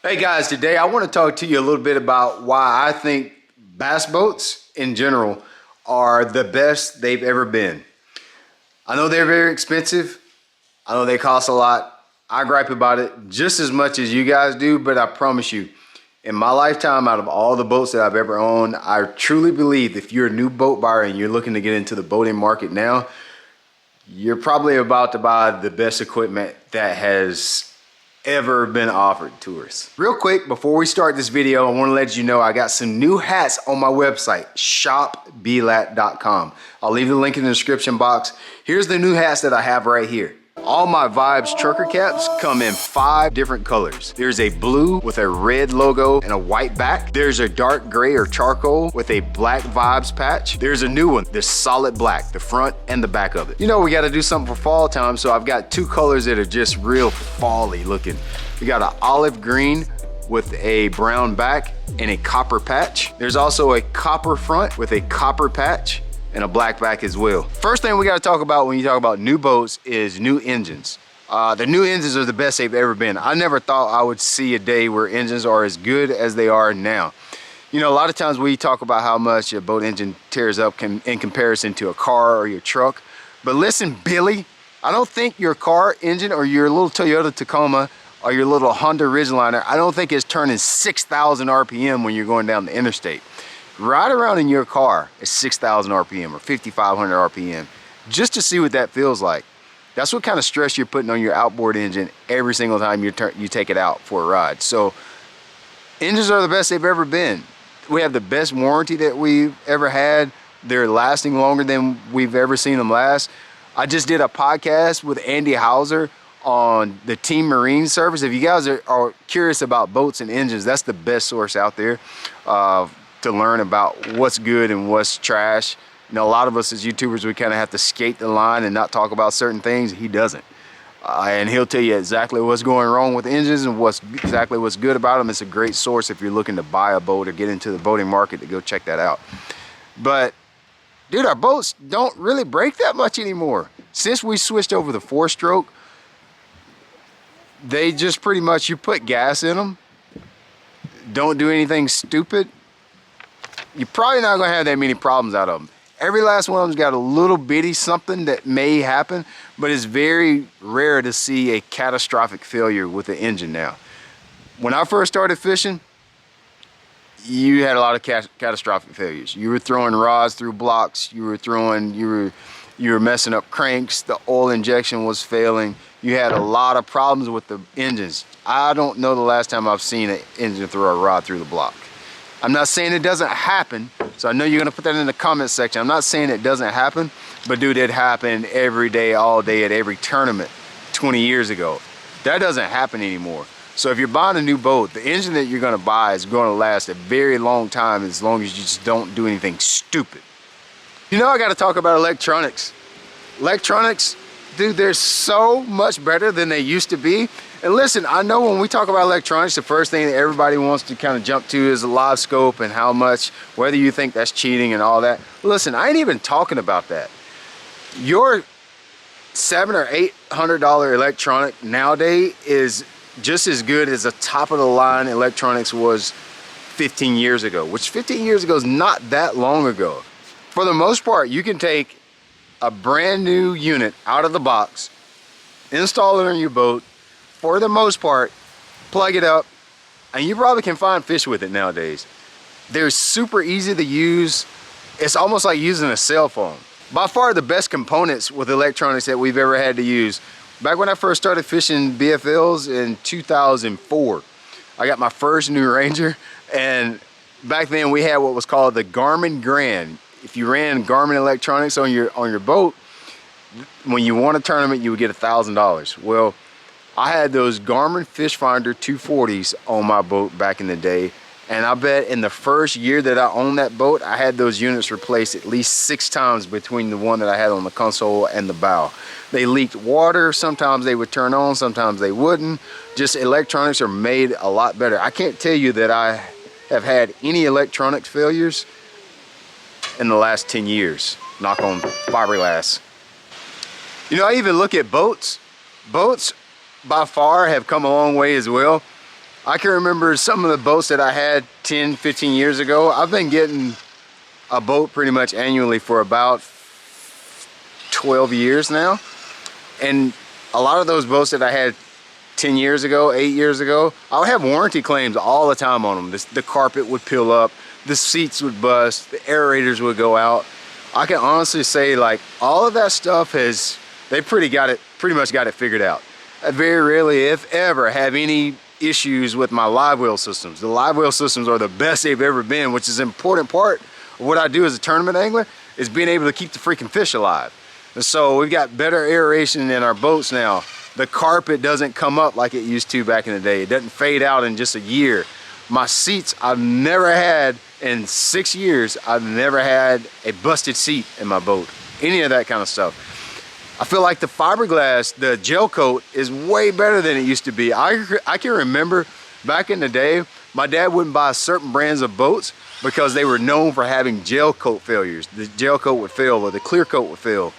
Hey guys, today I want to talk to you a little bit about why I think bass boats in general are the best they've ever been. I know they're very expensive. I know they cost a lot. I gripe about it just as much as you guys do, but I promise you, in my lifetime, out of all the boats that I've ever owned, I truly believe if you're a new boat buyer and you're looking to get into the boating market now, you're probably about to buy the best equipment that has ever been offered to us. Real quick, before we start this video, I want to let you know I got some new hats on my website, shopblat.com. I'll leave the link in the description box. Here's the new hats that I have right here. All my Vibes trucker caps come in 5 different colors. There's a blue with a red logo and a white back. There's a dark gray or charcoal with a black Vibes patch. There's a new one, this solid black, the front and the back of it. You know we got to do something for fall time, so I've got 2 colors that are just real fall-y looking. We got an olive green with a brown back and a copper patch. There's also a copper front with a copper patch and a black back as well. First thing we got to talk about when you talk about new boats is new engines. The new engines are the best they've ever been. I never thought I would see a day where engines are as good as they are now. You know, a lot of times we talk about how much a boat engine tears up in comparison to a car or your truck. But listen, Billy, I don't think your car engine or your little Toyota Tacoma or your little Honda Ridgeliner, I don't think it's turning 6,000 RPM when you're going down the interstate. Ride around in your car at 6,000 RPM or 5,500 RPM just to see what that feels like. That's what kind of stress you're putting on your outboard engine every single time you take it out for a ride. So engines are the best they've ever been. We have the best warranty that we've ever had. They're lasting longer than we've ever seen them last. I just did a podcast with Andy Hauser on the Team Marine service. If you guys are curious about boats and engines, that's the best source out there to learn about what's good and what's trash. You know, a lot of us as YouTubers, we kind of have to skate the line and not talk about certain things. He doesn't. And he'll tell you exactly what's going wrong with engines and exactly what's good about them. It's a great source if you're looking to buy a boat or get into the boating market, to go check that out. But dude, our boats don't really break that much anymore. Since we switched over the 4-stroke, they just pretty much, you put gas in them, don't do anything stupid, you're probably not gonna have that many problems out of them. Every last one of them's got a little bitty something that may happen, but it's very rare to see a catastrophic failure with the engine now. When I first started fishing, you had a lot of catastrophic failures. You were throwing rods through blocks, you were messing up cranks, the oil injection was failing. You had a lot of problems with the engines. I don't know the last time I've seen an engine throw a rod through the block. I'm not saying it doesn't happen, so I know you're gonna put that in the comment section. I'm not saying it doesn't happen, but dude, it happened every day, all day, at every tournament 20 years ago. That doesn't happen anymore. So if you're buying a new boat, the engine that you're gonna buy is gonna last a very long time as long as you just don't do anything stupid. You know, I gotta talk about electronics. Electronics, dude, they're so much better than they used to be. And listen, I know when we talk about electronics, the first thing that everybody wants to kind of jump to is the live scope and how much, whether you think that's cheating and all that. Listen, I ain't even talking about that. Your $700 or $800 electronic nowadays is just as good as the top of the line electronics was 15 years ago, which 15 years ago is not that long ago. For the most part, you can take a brand new unit out of the box, install it on your boat, for the most part, plug it up, and you probably can find fish with it nowadays. They're super easy to use. It's almost like using a cell phone. By far the best components with electronics that we've ever had to use. Back when I first started fishing BFLs in 2004, I got my first new Ranger, and back then we had what was called the Garmin Grand. If you ran Garmin electronics on your boat, when you won a tournament, you would get $1,000. Well, I had those Garmin Fish Finder 240s on my boat back in the day, and I bet in the first year that I owned that boat, I had those units replaced at least 6 times between the one that I had on the console and the bow. They leaked water, sometimes they would turn on, sometimes they wouldn't. Just electronics are made a lot better. I can't tell you that I have had any electronics failures in the last 10 years, knock on fiberglass. You know, I even look at boats. Boats by far have come a long way as well. I can remember some of the boats that I had 10, 15 years ago. I've been getting a boat pretty much annually for about 12 years now. And a lot of those boats that I had 10 years ago, 8 years ago, I would have warranty claims all the time on them. The carpet would peel up, the seats would bust, the aerators would go out. I can honestly say, like, all of that stuff they pretty much got it figured out. I very rarely, if ever, have any issues with my live well systems. The live well systems are the best they've ever been, which is an important part of what I do as a tournament angler, is being able to keep the freaking fish alive. And so we've got better aeration in our boats now. The carpet doesn't come up like it used to back in the day. It doesn't fade out in just a year. My seats, I've never had, in 6 years, I've never had a busted seat in my boat. Any of that kind of stuff. I feel like the fiberglass, the gel coat, is way better than it used to be. I can remember back in the day, my dad wouldn't buy certain brands of boats because they were known for having gel coat failures. The gel coat would fail or the clear coat would fail.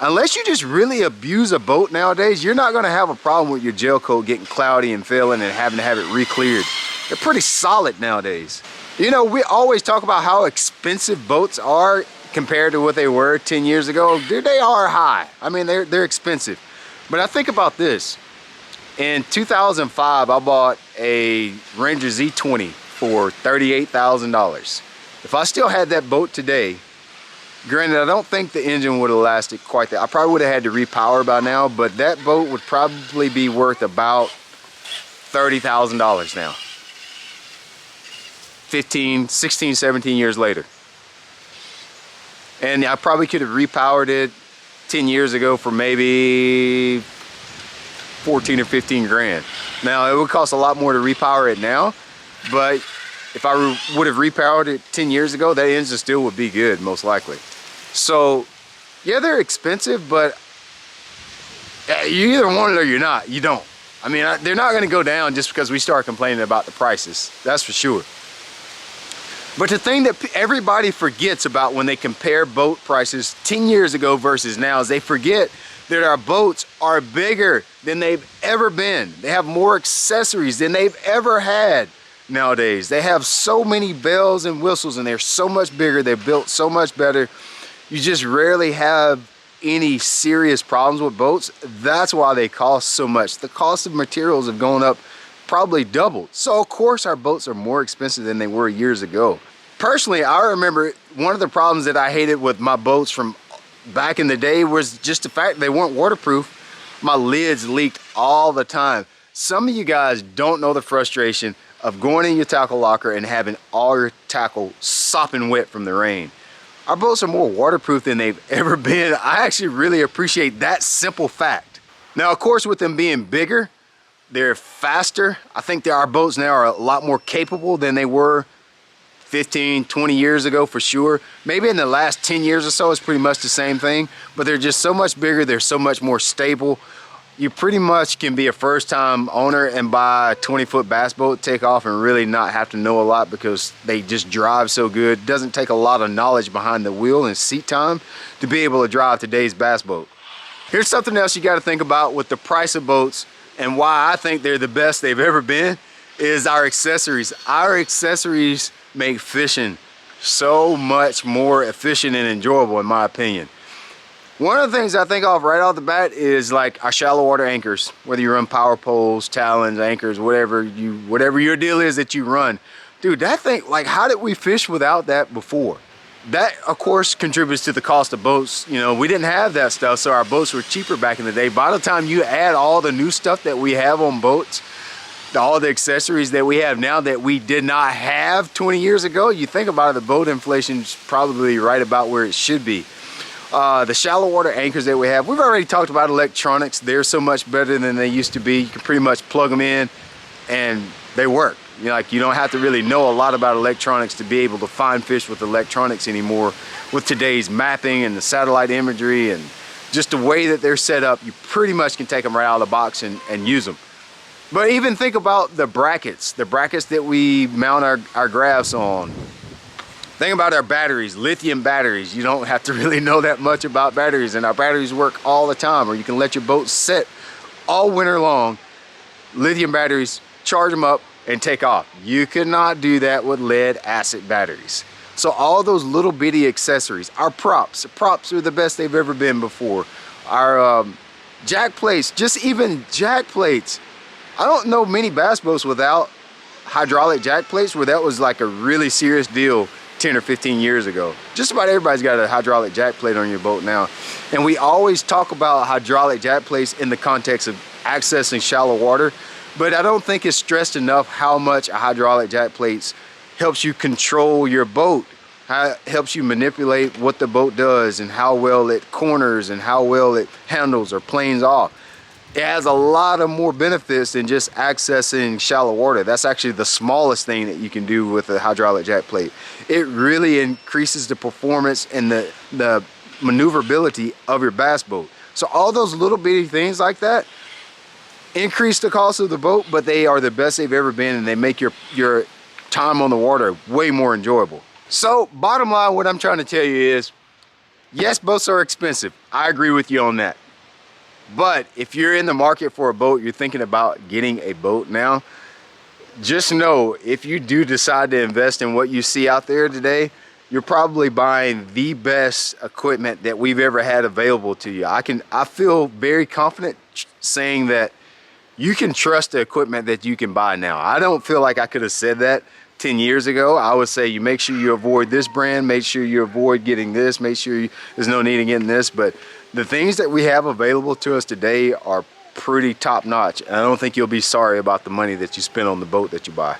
Unless you just really abuse a boat nowadays, you're not gonna have a problem with your gel coat getting cloudy and failing and having to have it re-cleared. They're pretty solid nowadays. You know, we always talk about how expensive boats are compared to what they were 10 years ago. Dude, they are high. I mean, they're expensive. But I think about this. In 2005, I bought a Ranger Z20 for $38,000. If I still had that boat today, granted, I don't think the engine would have lasted quite that. I probably would have had to repower by now, but that boat would probably be worth about $30,000 now. 15, 16, 17 years later. And I probably could have repowered it 10 years ago for maybe 14 or 15 grand. Now, it would cost a lot more to repower it now, but if I would have repowered it 10 years ago, that engine still would be good, most likely. So, yeah, they're expensive, but you either want it or you're not. You don't. I mean, they're not going to go down just because we start complaining about the prices. That's for sure. But the thing that everybody forgets about when they compare boat prices 10 years ago versus now is they forget that our boats are bigger than they've ever been. They have more accessories than they've ever had nowadays. They have so many bells and whistles and they're so much bigger. They're built so much better. You just rarely have any serious problems with boats. That's why they cost so much. The cost of materials have gone up probably doubled. So of course our boats are more expensive than they were years ago. Personally, I remember one of the problems that I hated with my boats from back in the day was just the fact they weren't waterproof. My lids leaked all the time. Some of you guys don't know the frustration of going in your tackle locker and having all your tackle sopping wet from the rain. Our boats are more waterproof than they've ever been. I actually really appreciate that simple fact. Now, of course, with them being bigger, they're faster. I think that our boats now are a lot more capable than they were 15, 20 years ago for sure. Maybe in the last 10 years or so, it's pretty much the same thing, but they're just so much bigger. They're so much more stable. You pretty much can be a first-time owner and buy a 20-foot bass boat, take off and really not have to know a lot because they just drive so good. It doesn't take a lot of knowledge behind the wheel and seat time to be able to drive today's bass boat. Here's something else you got to think about with the price of boats and why I think they're the best they've ever been is our accessories. Our accessories make fishing so much more efficient and enjoyable in my opinion. One of the things I think of right off the bat is like our shallow water anchors, whether you run power poles, talons, anchors, whatever your deal is that you run. Dude, that thing, like how did we fish without that before? That of course contributes to the cost of boats. You know, we didn't have that stuff, so our boats were cheaper back in the day. By the time you add all the new stuff that we have on boats, all the accessories that we have now that we did not have 20 years ago, you think about it, the boat inflation's probably right about where it should be. The shallow water anchors that we have, we've already talked about electronics. They're so much better than they used to be. You can pretty much plug them in and they work. You know, like you don't have to really know a lot about electronics to be able to find fish with electronics anymore. With today's mapping and the satellite imagery and just the way that they're set up, you pretty much can take them right out of the box and use them. But even think about the brackets that we mount our graphs on. Think about our batteries, lithium batteries. You don't have to really know that much about batteries, and our batteries work all the time, or you can let your boat sit all winter long. Lithium batteries charge them up, and take off. You cannot do that with lead acid batteries. So all those little bitty accessories, our props are the best they've ever been before. Our jack plates, just even jack plates. I don't know many bass boats without hydraulic jack plates where that was like a really serious deal 10 or 15 years ago. Just about everybody's got a hydraulic jack plate on your boat now. And we always talk about hydraulic jack plates in the context of accessing shallow water, but I don't think it's stressed enough how much a hydraulic jack plates helps you control your boat, how it helps you manipulate what the boat does and how well it corners and how well it handles or planes off. It has a lot of more benefits than just accessing shallow water. That's actually the smallest thing that you can do with a hydraulic jack plate. It really increases the performance and the maneuverability of your bass boat. So all those little bitty things like that increase the cost of the boat, but they are the best they've ever been, and they make your time on the water way more enjoyable. So bottom line, what I'm trying to tell you is, yes, boats are expensive. I agree with you on that. But if you're in the market for a boat, you're thinking about getting a boat now, just know if you do decide to invest in what you see out there today, you're probably buying the best equipment that we've ever had available to you. I feel very confident saying that you can trust the equipment that you can buy now. I don't feel like I could have said that 10 years ago. I would say you make sure you avoid this brand, make sure you avoid getting this, make sure there's no need in getting this. But the things that we have available to us today are pretty top notch. And I don't think you'll be sorry about the money that you spend on the boat that you buy.